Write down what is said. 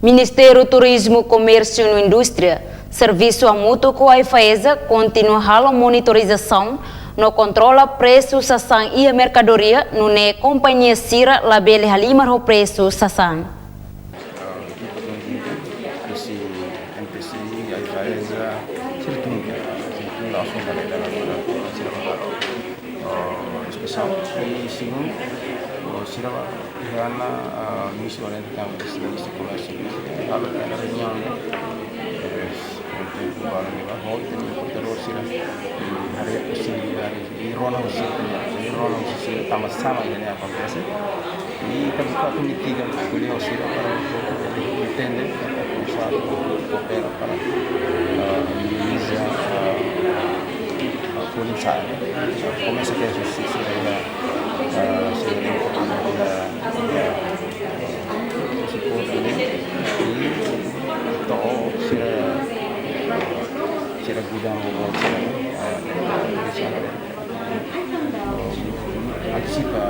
Ministério Turismo, Comércio e Indústria, Serviço a Mútuo com a IFAESA, continua a monitorização no controla preço sasan e a mercadoria no ne companhia Sira label halimar o preço sasan. Esse MPC, a IFAESA, siltung langsung balik dalam especial di sini sila karena misi oleh kita misi komersi kalau ada reunião untuk barang ini bahwa itu terus sila hari sini hari Rona sila tambah sama ini apa biasa ini terbuka pemitikan beliau sila para entender usar opera para Indonesia começar começa que a justiça sila gudang antisipa